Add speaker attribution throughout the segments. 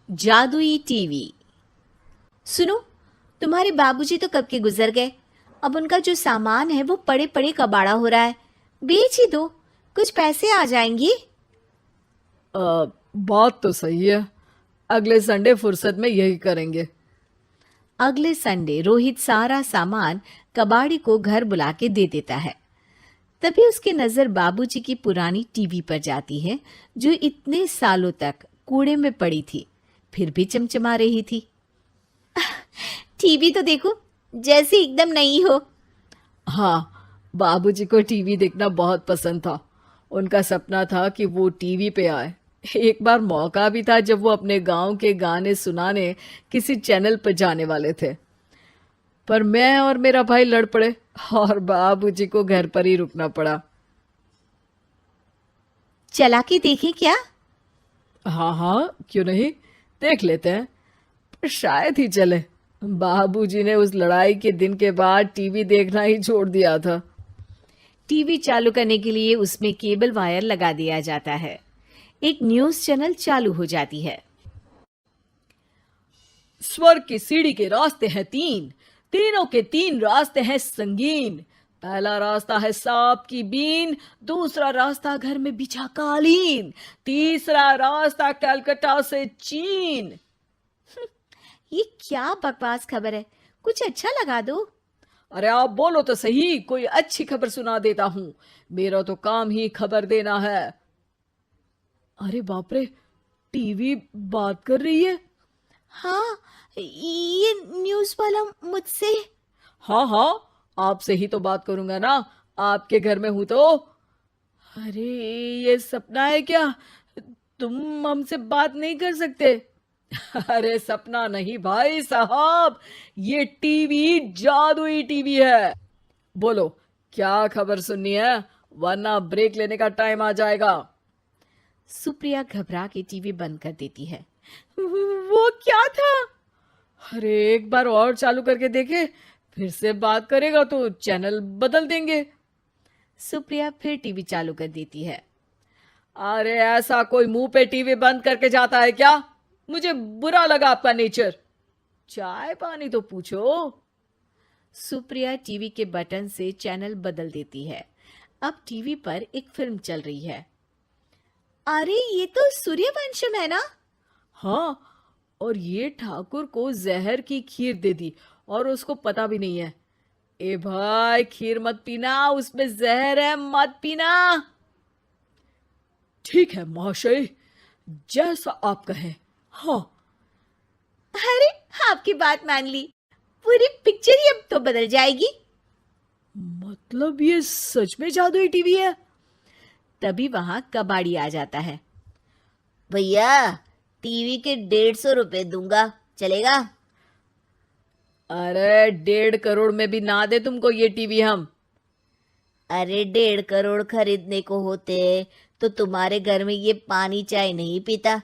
Speaker 1: जादुई टीवी। सुनो, तुम्हारे बाबूजी तो कब के गुजर गए। अब उनका जो सामान है वो पड़े पड़े कबाड़ा हो रहा है। बेच ही दो, कुछ पैसे आ जाएंगी।
Speaker 2: बात तो सही है। अगले संडे फुर्सत में यही करेंगे।
Speaker 1: अगले संडे रोहित सारा सामान कबाड़ी को घर बुला के दे देता है। तभी उसकी नजर बाबूजी की पुरानी टीवी पर जाती है, जो इतने सालों तक कूड़े में पड़ी थी, फिर भी चमचमा रही थी। टीवी तो देखो, जैसे एकदम नई हो।
Speaker 2: हाँ, बाबूजी को टीवी देखना बहुत पसंद था। उनका सपना था कि वो टीवी पे आए। एक बार मौका भी था जब वो अपने गांव के गाने सुनाने किसी चैनल पर जाने वाले थे, पर मैं और मेरा भाई लड़ पड़े और बाबूजी को घर पर ही रुकना पड़ा।
Speaker 1: चला के देखें क्या?
Speaker 2: हाँ हाँ, क्यों नहीं, देख लेते हैं। पर शायद ही चले। बाबूजी ने उस लड़ाई के दिन के बाद टीवी देखना ही छोड़ दिया था।
Speaker 1: टीवी चालू करने के लिए उसमें केबल वायर लगा दिया जाता है। एक न्यूज़ चैनल चालू हो जाती है।
Speaker 2: स्वर्ग की सीढ़ी के रास्ते हैं तीन, तीनों के तीन रास्ते हैं संगीन। पहला रास्ता है सांप की बीन, दूसरा रास्ता घर में बिछा कालीन, तीसरा रास्ता कलकत्ता से चीन।
Speaker 1: ये क्या बकवास खबर है, कुछ अच्छा लगा दो।
Speaker 2: अरे आप बोलो तो सही, कोई अच्छी खबर सुना देता हूं। मेरा तो काम ही खबर देना है। अरे बाप रे, टीवी बात कर रही है।
Speaker 1: हाँ, ये न्यूज़ वाला मुझसे।
Speaker 2: हाँ हाँ, आपसे ही तो बात करूंगा ना, आपके घर में हूं तो। अरे, ये सपना है क्या? तुम हमसे बात नहीं कर सकते? अरे सपना नहीं भाई साहब, ये टीवी जादुई टीवी है। बोलो, क्या खबर सुननी है, वरना ब्रेक लेने का टाइम आ जाएगा।
Speaker 1: सुप्रिया घबरा के टीवी बंद कर देती है। वो क्या था?
Speaker 2: अरे एक बार और चालू करके देखे, फिर से बात करेगा तो चैनल बदल देंगे।
Speaker 1: सुप्रिया फिर टीवी चालू कर देती है।
Speaker 2: अरे ऐसा कोई मुंह पे टीवी बंद करके जाता है क्या? मुझे बुरा लगा आपका नेचर। चाय पानी तो पूछो।
Speaker 1: सुप्रिया टीवी के बटन से चैनल बदल देती है। अब टीवी पर एक फिल्म चल रही है। अरे ये तो सूर्यवंशम है ना?
Speaker 2: हाँ, और ये ठाकुर को जहर की खीर दे दी और उसको पता भी नहीं है। ए भाई, खीर मत पीना, उसमें जहर है, मत पीना। ठीक है महाशय, जैसा आप कहें। हाँ।
Speaker 1: अरे, आपकी बात मान ली, पूरी पिक्चर ही अब तो बदल जाएगी।
Speaker 2: मतलब ये सच में जादुई टीवी है?
Speaker 1: तभी वहां कबाड़ी आ जाता है।
Speaker 3: भैया, टीवी के 150 रुपए दूंगा, चलेगा?
Speaker 2: अरे 1.5 करोड़ में भी ना दे तुमको ये टीवी हम।
Speaker 3: अरे 1.5 करोड़ खरीदने को होते तो तुम्हारे घर में ये पानी चाय नहीं पीता,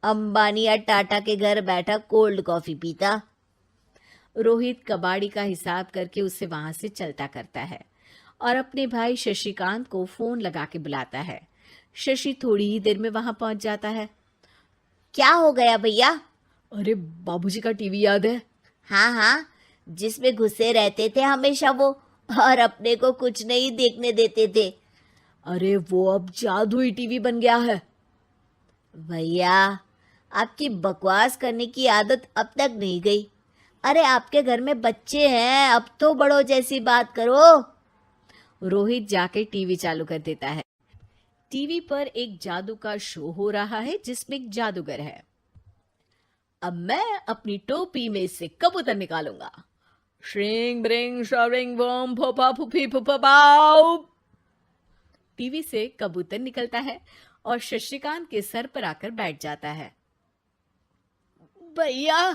Speaker 3: अंबानी या टाटा के घर बैठा कोल्ड कॉफी पीता।
Speaker 1: रोहित कबाड़ी का हिसाब करके उसे वहां से चलता करता है और अपने भाई शशिकांत को फोन लगा के बुलाता है। शशि थोड़ी ही देर में वहां पहुंच जाता है।
Speaker 3: क्या हो गया भैया?
Speaker 2: अरे बाबूजी का टीवी याद है?
Speaker 3: हाँ हाँ, जिसमें घुसे रहते थे हमेशा वो, और अपने को कुछ नहीं देखने देते थे।
Speaker 2: अरे वो अब जादुई टीवी बन गया है।
Speaker 3: भैया, आपकी बकवास करने की आदत अब तक नहीं गई। अरे आपके घर में बच्चे हैं, अब तो बड़ों जैसी बात करो।
Speaker 1: रोहित जाके टीवी चालू कर देता है। टीवी पर एक जादू का शो हो रहा है जिसमें एक जादूगर है। अब मैं अपनी टोपी में से कबूतर निकालूंगा।
Speaker 2: श्रिंग ब्रिंग शरिंग बम फोपा फुफी फुफा बाउ।
Speaker 1: टीवी से कबूतर निकलता है और शशिकांत के सर पर आकर बैठ जाता है।
Speaker 2: भैया,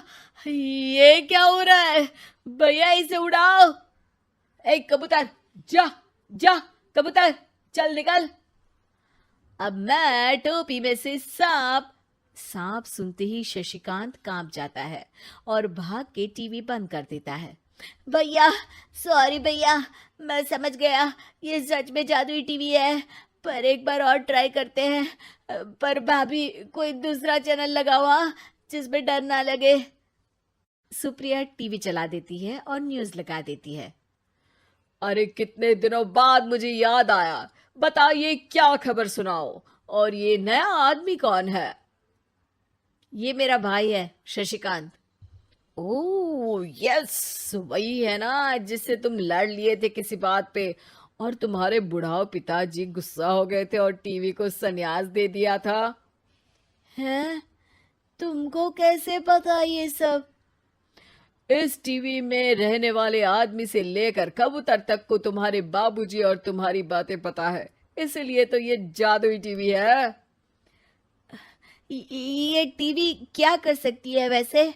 Speaker 2: ये क्या हो रहा है? भैया इसे उड़ाओ। ए कबूतर, जा जा, कबूतर चल निकल।
Speaker 1: अब मैं टोपी में से सांप। सांप सुनते ही शशिकांत कांप जाता है और भाग के टीवी बंद कर देता है।
Speaker 3: भैया, सॉरी भैया, मैं समझ गया ये सच में जादुई टीवी है, पर एक बार और ट्राई करते हैं। पर भाभी, कोई दूसरा चैनल लगाओ हाँ, जिसमें डर ना लगे।
Speaker 1: सुप्रिया टीवी चला देती है और न्यूज लगा देती है।
Speaker 2: अरे कितने दिनों बाद मुझे याद आया, बताइए क्या खबर सुनाओ। और ये नया आदमी कौन है?
Speaker 3: ये मेरा भाई है शशिकांत।
Speaker 2: ओह यस, वही है ना जिससे तुम लड़ लिए थे किसी बात पे, और तुम्हारे बुढ़ाओ पिताजी गुस्सा हो गए थे और टीवी को संन्यास दे दिया था।
Speaker 3: हैं? तुमको कैसे पता ये सब?
Speaker 2: इस टीवी में रहने वाले आदमी से लेकर कबूतर तक को तुम्हारे बाबूजी और तुम्हारी बातें पता है, इसलिए तो ये जादुई टीवी है।
Speaker 3: ये टीवी क्या कर सकती है वैसे?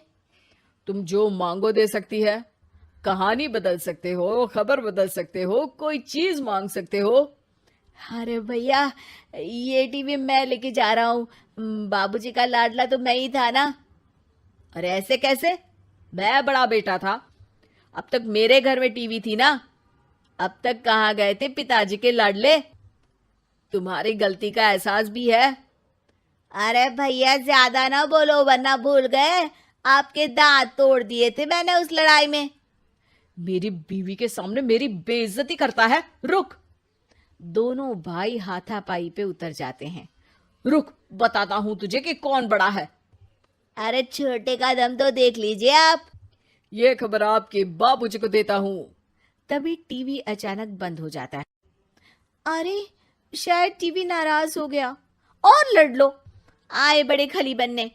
Speaker 2: तुम जो मांगो दे सकती है, कहानी बदल सकते हो, खबर बदल सकते हो, कोई चीज मांग सकते हो।
Speaker 3: अरे भैया, ये टीवी मैं लेके जा रहा हूँ। बाबूजी का लाडला तो मैं ही था ना।
Speaker 2: अरे ऐसे कैसे? मैं बड़ा बेटा था, अब तक मेरे घर में टीवी थी ना।
Speaker 3: अब तक कहाँ गए थे पिताजी के लाडले?
Speaker 2: तुम्हारी गलती का एहसास भी है।
Speaker 3: अरे भैया, ज्यादा ना बोलो वरना भूल गए आपके दांत तोड़ दिए थे मैंने उस लड़ाई में।
Speaker 2: मेरी बीवी के सामने मेरी बेइज्जती करता है। रुक
Speaker 1: दोनों भाई हाथापाई पे उतर जाते हैं।
Speaker 2: रुक, बताता हूं तुझे कि कौन बड़ा है।
Speaker 3: अरे छोटे का दम तो देख लीजिए आप।
Speaker 2: ये खबर आपके बाबूजी को देता हूं।
Speaker 1: तभी टीवी अचानक बंद हो जाता है।
Speaker 3: अरे शायद टीवी नाराज हो गया। और लड़ लो, आए बड़े खली बनने।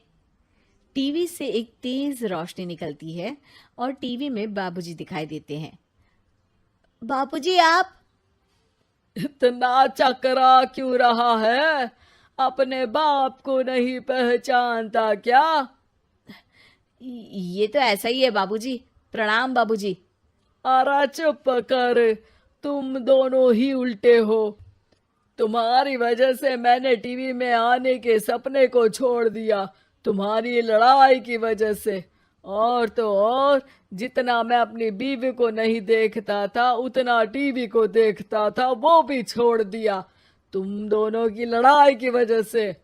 Speaker 1: टीवी से एक तेज रोशनी निकलती है और टीवी में बाबूजी दिखाई देते हैं।
Speaker 3: बापूजी आप?
Speaker 2: इतना चकरा क्यों रहा है? अपने बाप को नहीं पहचानता क्या?
Speaker 1: ये तो ऐसा ही है बाबूजी। प्रणाम बाबूजी।
Speaker 2: अरे चुप कर, तुम दोनों ही उल्टे हो। तुम्हारी वजह से मैंने टीवी में आने के सपने को छोड़ दिया, तुम्हारी लड़ाई की वजह से। और तो और, जितना मैं अपनी बीवी को नहीं देखता था उतना टीवी को देखता था, वो भी छोड़ दिया तुम दोनों की लड़ाई की वजह से।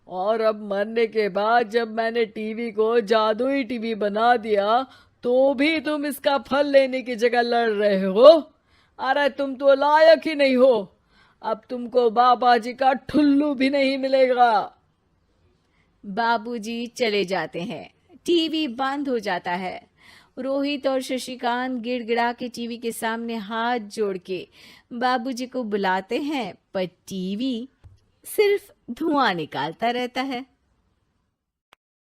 Speaker 2: और अब मरने के बाद जब मैंने टीवी को जादुई टीवी बना दिया तो भी तुम इसका फल लेने की जगह लड़ रहे हो। अरे तुम तो लायक ही नहीं हो, अब तुमको बाबा जी का ठुल्लू भी नहीं मिलेगा।
Speaker 1: बाबूजी चले जाते हैं। टीवी बंद हो जाता है। रोहित और शशिकांत गिड़गिड़ा के टीवी के सामने हाथ जोड़ के बाबूजी को बुलाते हैं, पर टीवी सिर्फ धुआं निकालता रहता है।